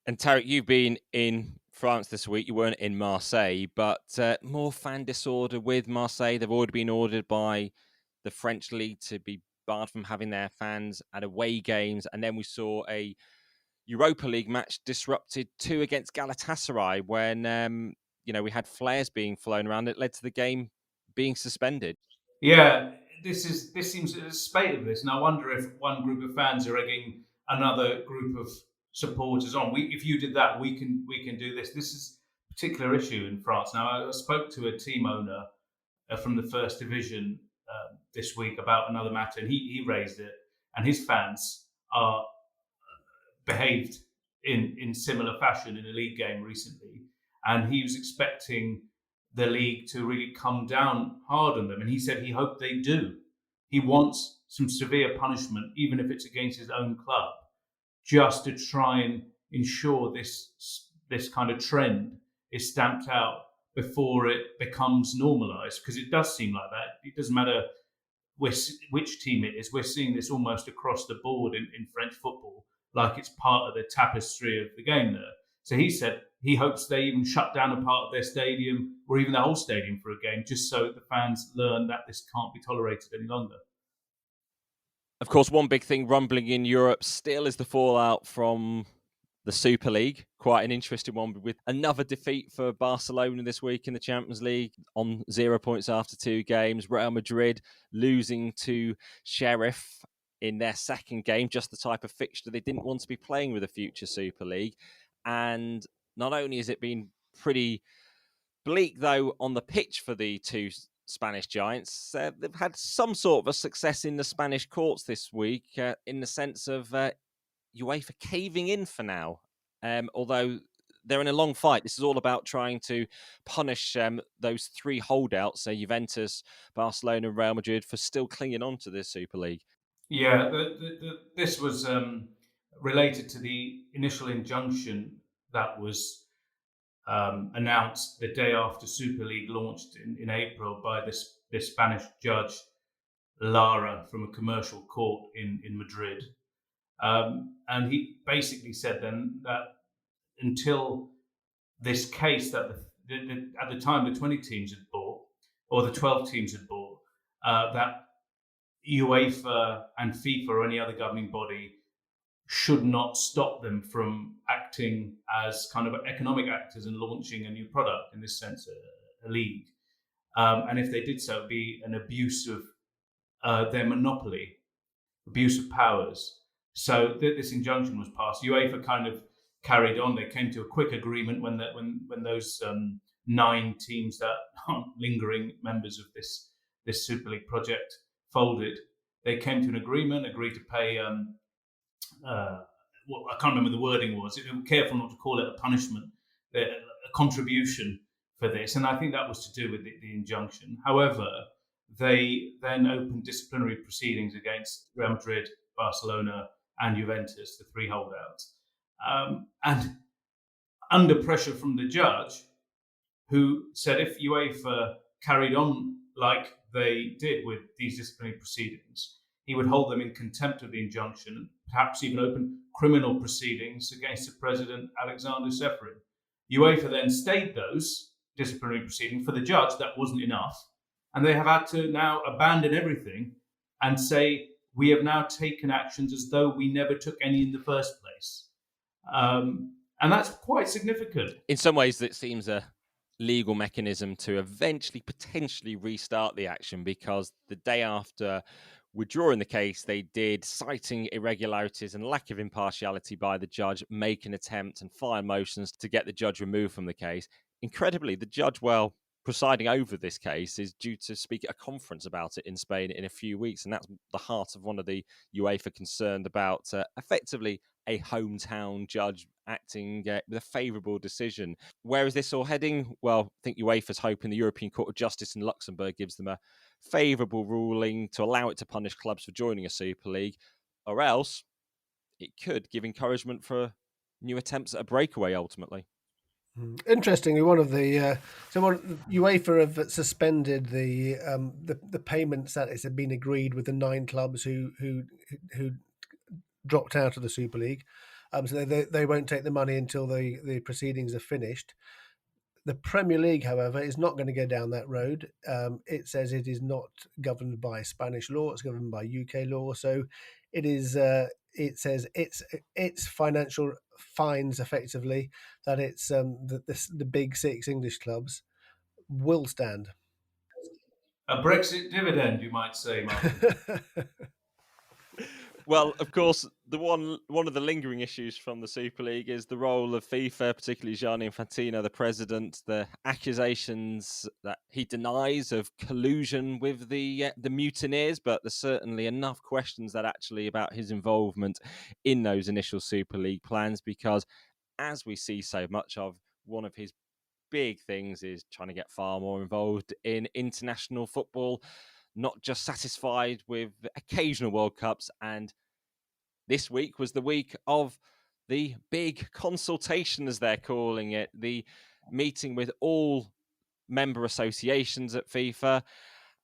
And Tariq, you've been in France this week. You weren't in Marseille, but more fan disorder with Marseille. They've already been ordered by the French league to be barred from having their fans at away games. And then we saw a Europa League match disrupted, 2 against Galatasaray, when we had flares being flown around. It led to the game being suspended. Yeah, this seems a spate of this, and I wonder if one group of fans are egging another group of supporters on. If you did that, we can do this. This is a particular issue in France. Now, I spoke to a team owner from the First Division this week about another matter, and he raised it, and his fans are behaved in similar fashion in a league game recently, and he was expecting the league to really come down hard on them, and he said he hoped they do. He wants some severe punishment, even if it's against his own club, just to try and ensure this kind of trend is stamped out before it becomes normalised, because it does seem like that. It doesn't matter which team it is. We're seeing this almost across the board in French football, like it's part of the tapestry of the game there. So he said he hopes they even shut down a part of their stadium or even the whole stadium for a game, just so the fans learn that this can't be tolerated any longer. Of course, one big thing rumbling in Europe still is the fallout from the Super League. Quite an interesting one, with another defeat for Barcelona this week in the Champions League on 0 points after 2 games. Real Madrid losing to Sheriff in their second game, just the type of fixture they didn't want to be playing with the future Super League. And not only has it been pretty bleak, though, on the pitch for the two Spanish giants, they've had some sort of a success in the Spanish courts this week, in the sense of UEFA caving in for now. Although they're in a long fight. This is all about trying to punish those 3 holdouts, so Juventus, Barcelona and Real Madrid, for still clinging on to this Super League. Yeah, this was related to the initial injunction that was announced the day after Super League launched in April by this Spanish judge, Lara, from a commercial court in Madrid. And he basically said then that until this case that at the time the 20 teams had bought, or the 12 teams had bought, that UEFA and FIFA or any other governing body should not stop them from acting as kind of economic actors and launching a new product, in this sense, a league. And if they did so, it would be an abuse of their monopoly, abuse of powers. So this injunction was passed. UEFA kind of carried on. They came to a quick agreement when those 9 teams that aren't lingering members of this Super League project folded. They came to an agreement, agreed to pay. I can't remember the wording was. They were careful not to call it a punishment, a contribution for this, and I think that was to do with the injunction. However, they then opened disciplinary proceedings against Real Madrid, Barcelona, and Juventus, the 3 holdouts, and under pressure from the judge, who said if UEFA carried on like they did with these disciplinary proceedings, he would hold them in contempt of the injunction, perhaps even open criminal proceedings against the president, Alexander Seferin. UEFA then stayed those disciplinary proceedings. For the judge, that wasn't enough. And they have had to now abandon everything and say, we have now taken actions as though we never took any in the first place. And that's quite significant. In some ways, it seems a legal mechanism to eventually potentially restart the action, because the day after withdrawing the case, they did, citing irregularities and lack of impartiality by the judge, make an attempt and file motions to get the judge removed from the case. Incredibly, the judge, presiding over this case, is due to speak at a conference about it in Spain in a few weeks, and that's the heart of one of the UEFA concerned about effectively a hometown judge acting with a favourable decision. Where is this all heading? Well, I think UEFA's hoping the European Court of Justice in Luxembourg gives them a favourable ruling to allow it to punish clubs for joining a Super League, or else it could give encouragement for new attempts at a breakaway ultimately. Interestingly, one of the UEFA have suspended the payments that had been agreed with the 9 clubs who dropped out of the Super League. So they won't take the money until the proceedings are finished. The Premier League, however, is not going to go down that road. It says it is not governed by Spanish law; it's governed by UK law. So it is. It says its financial fines, effectively, that it's the big 6 English clubs will stand. A Brexit dividend, you might say, Martyn. Well, of course, one of the lingering issues from the Super League is the role of FIFA, particularly Gianni Infantino, the president, the accusations that he denies of collusion with the mutineers, but there's certainly enough questions that actually about his involvement in those initial Super League plans, because as we see so much of, one of his big things is trying to get far more involved in international football, not just satisfied with occasional World Cups. And this week was the week of the big consultation, as they're calling it, the meeting with all member associations at FIFA,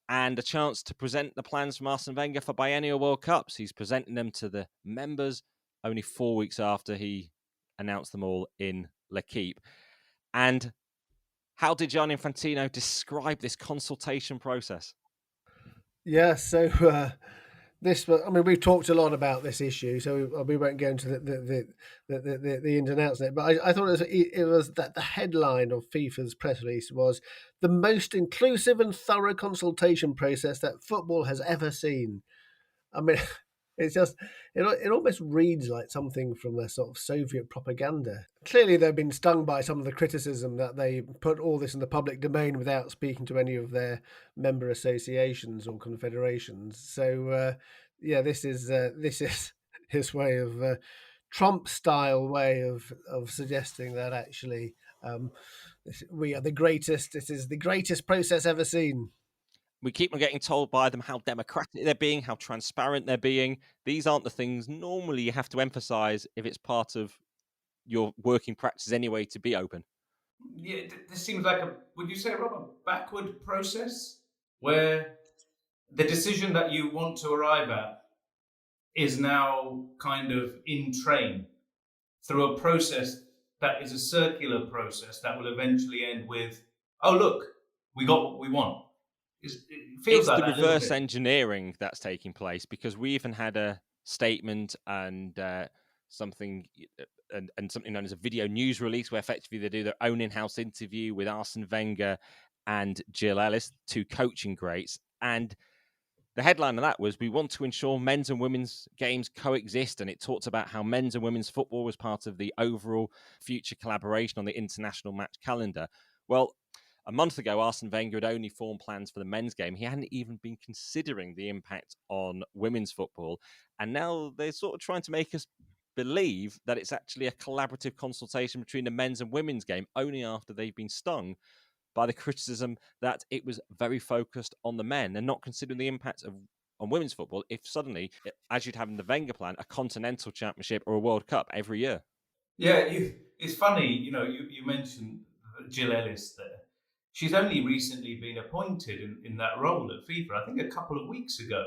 and a chance to present the plans from Arsene Wenger for Biennial World Cups. He's presenting them to the members only 4 weeks after he announced them all in L'Équipe. And how did Gianni Infantino describe this consultation process? Yeah, so we've talked a lot about this issue, so we won't go into the ins and outs of it. But I thought it was that the headline of FIFA's press release was the most inclusive and thorough consultation process that football has ever seen. I mean, it's just it almost reads like something from a sort of Soviet propaganda. Clearly, they've been stung by some of the criticism that they put all this in the public domain without speaking to any of their member associations or confederations. So, this is his way of Trump-style way of suggesting that actually we are the greatest. This is the greatest process ever seen. We keep on getting told by them how democratic they're being, how transparent they're being. These aren't the things normally you have to emphasize if it's part of your working practice anyway to be open. Yeah, this seems like would you say, Rob, a backward process where the decision that you want to arrive at is now kind of in train through a process that is a circular process that will eventually end with, oh, look, we got what we want. It feels it's like the that little reverse bit. engineering that's taking place, because we even had a statement and something known as a video news release, where effectively they do their own in-house interview with Arsene Wenger and Jill Ellis, two coaching greats, and the headline of that was, we want to ensure men's and women's games coexist. And it talked about how men's and women's football was part of the overall future collaboration on the international match calendar. Well, a month ago, Arsene Wenger had only formed plans for the men's game. He hadn't even been considering the impact on women's football. And now they're sort of trying to make us believe that it's actually a collaborative consultation between the men's and women's game, only after they've been stung by the criticism that it was very focused on the men and not considering the impact on women's football if suddenly, as you'd have in the Wenger plan, a continental championship or a World Cup every year. Yeah, it's funny, you mentioned Jill Ellis there. She's only recently been appointed in that role at FIFA, I think a couple of weeks ago.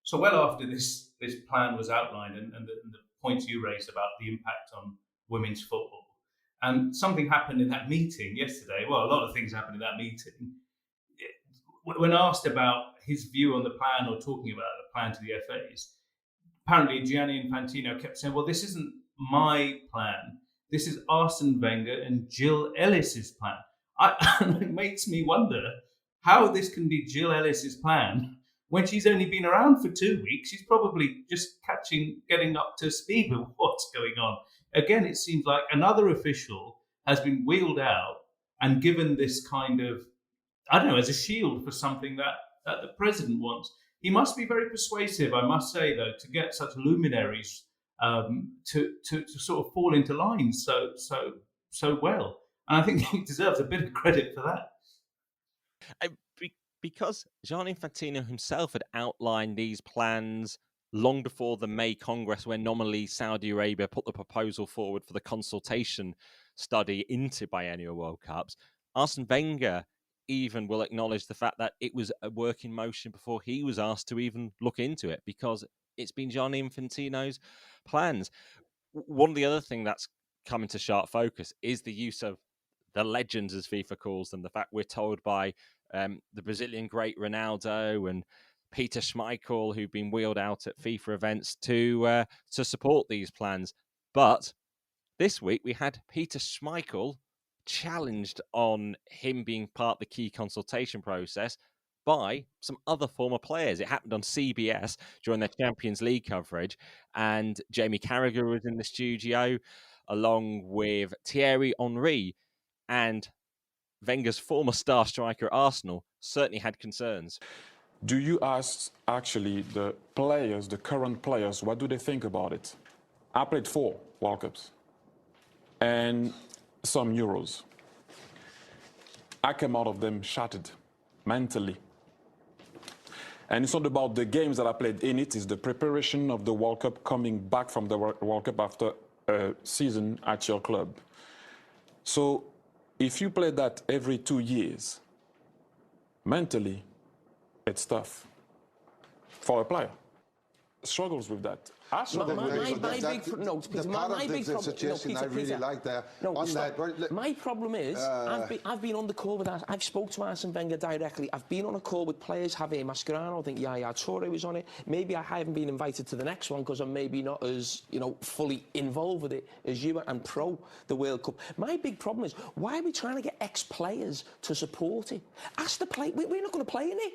So well after this plan was outlined and the points you raised about the impact on women's football. And something happened in that meeting yesterday. Well, a lot of things happened in that meeting. When asked about his view on the plan or talking about the plan to the FAs, apparently Gianni Infantino kept saying, well, this isn't my plan. This is Arsene Wenger and Jill Ellis's plan. It makes me wonder how this can be Jill Ellis's plan when she's only been around for 2 weeks. She's probably just getting up to speed with what's going on. Again, it seems like another official has been wheeled out and given this kind of, I don't know, as a shield for something that the president wants. He must be very persuasive, I must say, though, to get such luminaries to sort of fall into line so well. And I think he deserves a bit of credit for that. Because Gianni Infantino himself had outlined these plans long before the May Congress, when nominally Saudi Arabia put the proposal forward for the consultation study into Biennial World Cups. Arsene Wenger even will acknowledge the fact that it was a work in motion before he was asked to even look into it, because it's been Gianni Infantino's plans. One of the other things that's come into sharp focus is the use of the legends, as FIFA calls them. The fact we're told by the Brazilian great Ronaldo and Peter Schmeichel, who've been wheeled out at FIFA events to support these plans. But this week we had Peter Schmeichel challenged on him being part of the key consultation process by some other former players. It happened on CBS during their Champions League coverage, and Jamie Carragher was in the studio along with Thierry Henry, and Wenger's former star striker at Arsenal certainly had concerns. Do you ask actually the players, the current players, what do they think about it? I played 4 World Cups and some Euros. I came out of them shattered mentally. And it's not about the games that I played in it, it's the preparation of the World Cup, coming back from the World Cup after a season at your club. So if you play that every 2 years, mentally, it's tough for a player. Struggles with that. My big problem is, I've been on the call with us. I've spoke to Arsene Wenger directly. I've been on a call with players, Javier Mascherano, I think Yaya Toure was on it. Maybe I haven't been invited to the next one because I'm maybe not as fully involved with it as you and pro the World Cup. My big problem is, why are we trying to get ex-players to support it? Ask the play. We're not going to play in it.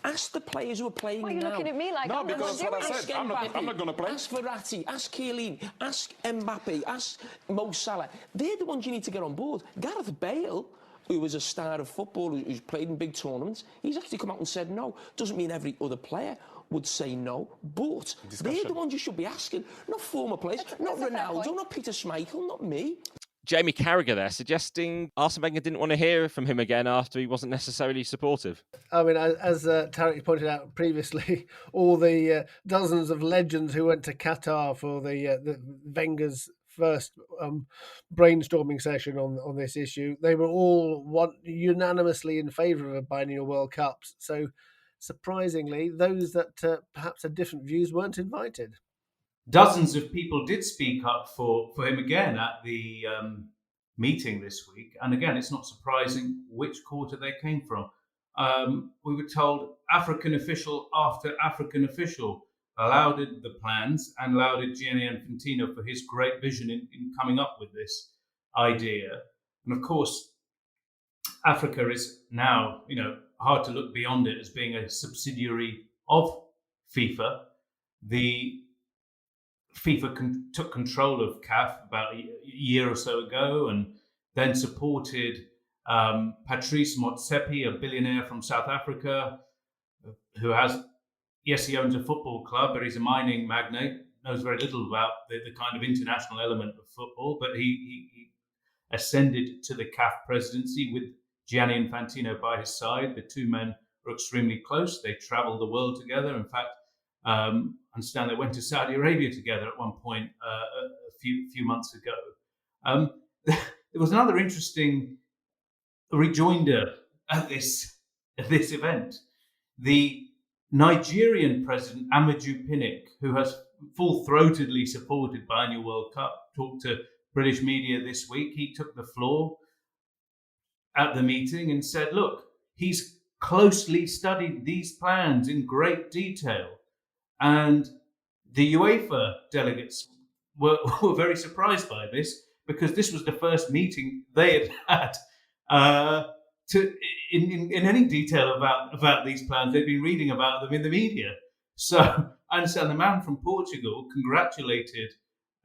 Ask the players who are playing now. What are you looking at me like? No, because what I said, I'm not going to play. Ask Verratti, ask Chiellini, ask Mbappe, ask Mo Salah. They're the ones you need to get on board. Gareth Bale, who was a star of football, who's played in big tournaments, he's actually come out and said no. Doesn't mean every other player would say no, but they're the ones you should be asking, not former players, not Ronaldo, not Peter Schmeichel, not me. Jamie Carragher there suggesting Arsene Wenger didn't want to hear from him again after he wasn't necessarily supportive. I mean, as Tariq pointed out previously, all the dozens of legends who went to Qatar for the Wenger's first brainstorming session on this issue, they were all unanimously in favour of a Biennial World Cups. So, surprisingly, those that perhaps had different views weren't invited. Dozens of people did speak up for him again at the meeting this week. And again, it's not surprising which quarter they came from. We were told African official after African official lauded the plans and lauded Gianni Infantino for his great vision in coming up with this idea. And of course, Africa is now, hard to look beyond it as being a subsidiary of FIFA. The FIFA took control of CAF about a year or so ago, and then supported Patrice Motsepe, a billionaire from South Africa, who he owns a football club, but he's a mining magnate, knows very little about the kind of international element of football, but he ascended to the CAF presidency with Gianni Infantino by his side. The two men were extremely close. They traveled the world together. In fact, I understand they went to Saudi Arabia together at one point a few months ago. There was another interesting rejoinder at this event. The Nigerian president, Amaju Pinnick, who has full-throatedly supported Biennial World Cup, talked to British media this week. He took the floor at the meeting and said, look, he's closely studied these plans in great detail. And the UEFA delegates were very surprised by this, because this was the first meeting they had in any detail about these plans. They'd been reading about them in the media. So I understand the man from Portugal congratulated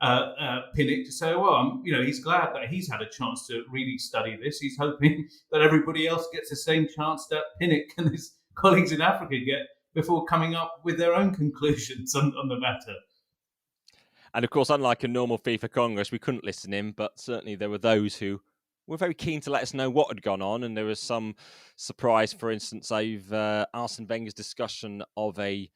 Pinnick to say, well, he's glad that he's had a chance to really study this. He's hoping that everybody else gets the same chance that Pinnick and his colleagues in Africa get before coming up with their own conclusions on the matter. And of course, unlike a normal FIFA Congress, we couldn't listen in, but certainly there were those who were very keen to let us know what had gone on. And there was some surprise, for instance, over Arsene Wenger's discussion of a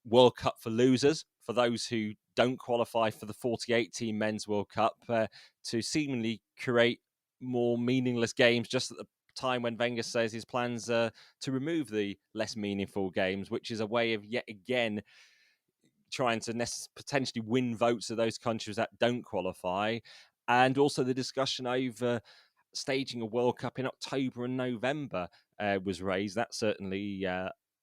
World Cup for losers, for those who don't qualify for the 48-team Men's World Cup, to seemingly create more meaningless games just at the time when Wenger says his plans are to remove the less meaningful games, which is a way of yet again trying to potentially win votes of those countries that don't qualify. And also the discussion over staging a World Cup in October and November was raised. That certainly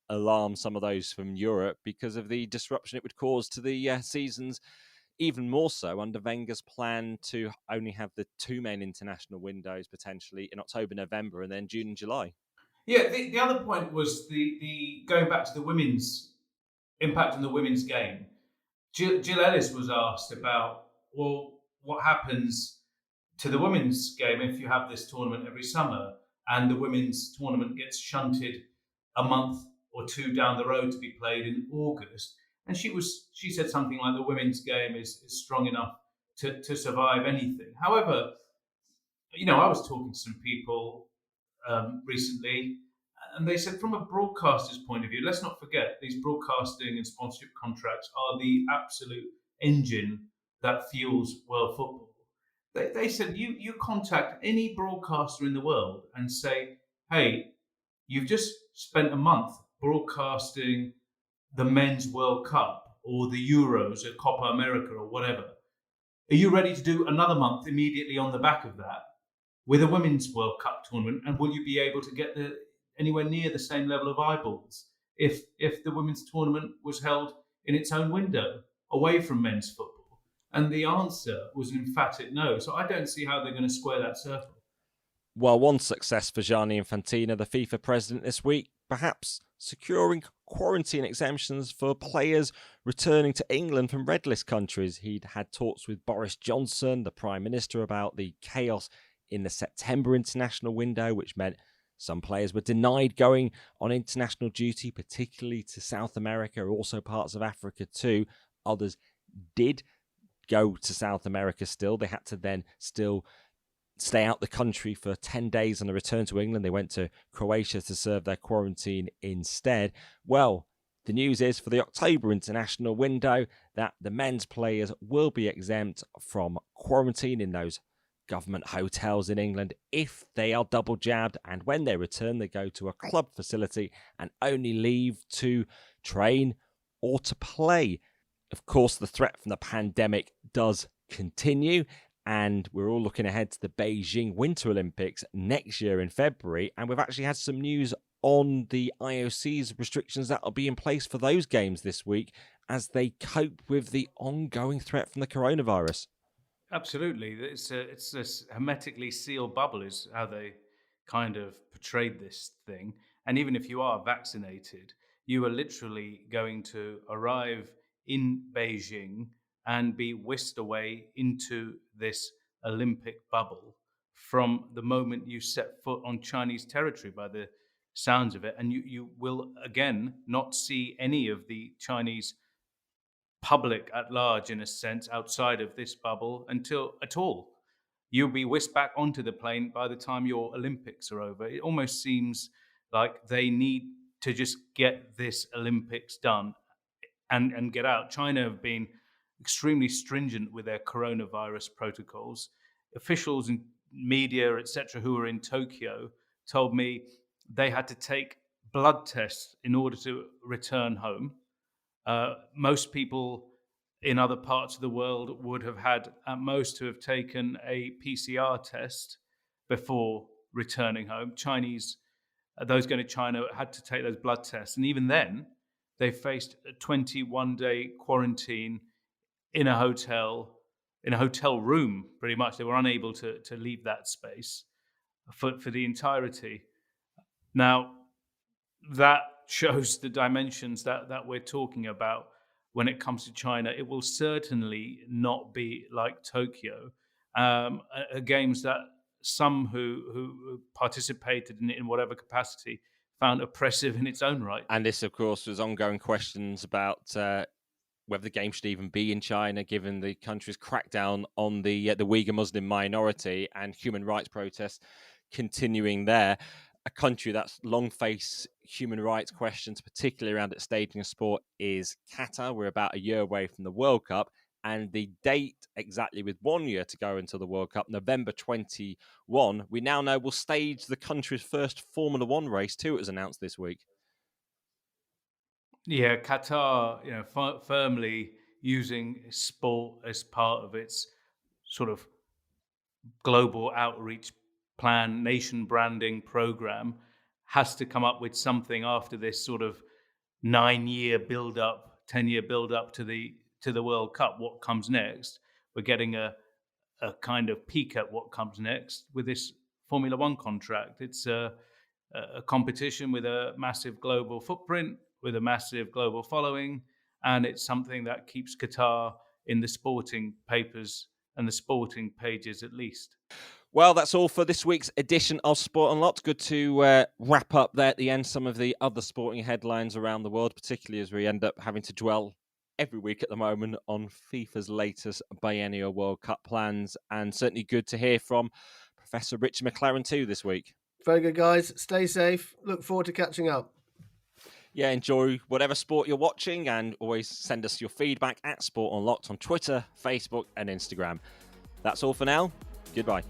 alarmed some of those from Europe because of the disruption it would cause to the seasons, even more so under Wenger's plan to only have the two main international windows potentially in October, November, and then June and July. Yeah, the other point was the going back to the women's impact on the women's game. Jill Ellis was asked about, well, what happens to the women's game if you have this tournament every summer and the women's tournament gets shunted a month or two down the road to be played in August. And she said something like the women's game is strong enough to survive anything. However, I was talking to some people recently, and they said from a broadcaster's point of view, let's not forget these broadcasting and sponsorship contracts are the absolute engine that fuels world football. They said you contact any broadcaster in the world and say, hey, you've just spent a month broadcasting the Men's World Cup or the Euros or Copa America or whatever. Are you ready to do another month immediately on the back of that with a Women's World Cup tournament? And will you be able to get anywhere near the same level of eyeballs if the women's tournament was held in its own window away from men's football? And the answer was an emphatic no. So I don't see how they're going to square that circle. Well, one success for Gianni Infantino, the FIFA president this week, perhaps securing quarantine exemptions for players returning to England from red list countries. He'd had talks with Boris Johnson, the Prime Minister, about the chaos in the September international window, which meant some players were denied going on international duty, particularly to South America, also parts of Africa too. Others did go to South America still. They had to then still stay out the country for 10 days on a return to England. They went to Croatia to serve their quarantine instead. Well, the news is for the October international window that the men's players will be exempt from quarantine in those government hotels in England if they are double jabbed, and when they return they go to a club facility and only leave to train or to play. Of course, the threat from the pandemic does continue, And we're all looking ahead to the Beijing Winter Olympics next year in February. And we've actually had some news on the IOC's restrictions that will be in place for those games this week as they cope with the ongoing threat from the coronavirus. Absolutely. It's this hermetically sealed bubble is how they kind of portrayed this thing. And even if you are vaccinated, you are literally going to arrive in Beijing and be whisked away into this Olympic bubble from the moment you set foot on Chinese territory, by the sounds of it. And you will, again, not see any of the Chinese public at large, in a sense, outside of this bubble until at all. You'll be whisked back onto the plane by the time your Olympics are over. It almost seems like they need to just get this Olympics done and get out. China have been extremely stringent with their coronavirus protocols. Officials and media, etc., who were in Tokyo told me they had to take blood tests in order to return home. Most people in other parts of the world would have had at most to have taken a PCR test before returning home. Chinese, those going to China had to take those blood tests. And even then, they faced a 21-day quarantine in a hotel room, pretty much. They were unable to leave that space for the entirety. Now, that shows the dimensions that we're talking about when it comes to China. It will certainly not be like Tokyo, games that some who participated in whatever capacity found oppressive in its own right. And this, of course, was ongoing questions about whether the game should even be in China, given the country's crackdown on the Uyghur Muslim minority and human rights protests continuing there. A country that's long faced human rights questions, particularly around its staging of sport, is Qatar. We're about a year away from the World Cup, and the date exactly with 1 year to go until the World Cup, November 21, we now know will stage the country's first Formula One race too. It was announced this week. Yeah, Qatar, firmly using sport as part of its sort of global outreach plan, nation branding program, has to come up with something after this sort of 9-year build-up, 10-year build-up to the World Cup. What comes next? We're getting a kind of peek at what comes next with this Formula One contract. It's a competition with a massive global footprint, with a massive global following, and it's something that keeps Qatar in the sporting papers and the sporting pages at least. Well, that's all for this week's edition of Sport Unlocked. Good to wrap up there at the end some of the other sporting headlines around the world, particularly as we end up having to dwell every week at the moment on FIFA's latest Biennial World Cup plans. And certainly good to hear from Professor Richard McLaren too this week. Very good, guys. Stay safe. Look forward to catching up. Yeah, enjoy whatever sport you're watching, and always send us your feedback at Sport Unlocked on Twitter, Facebook and Instagram. That's all for now. Goodbye.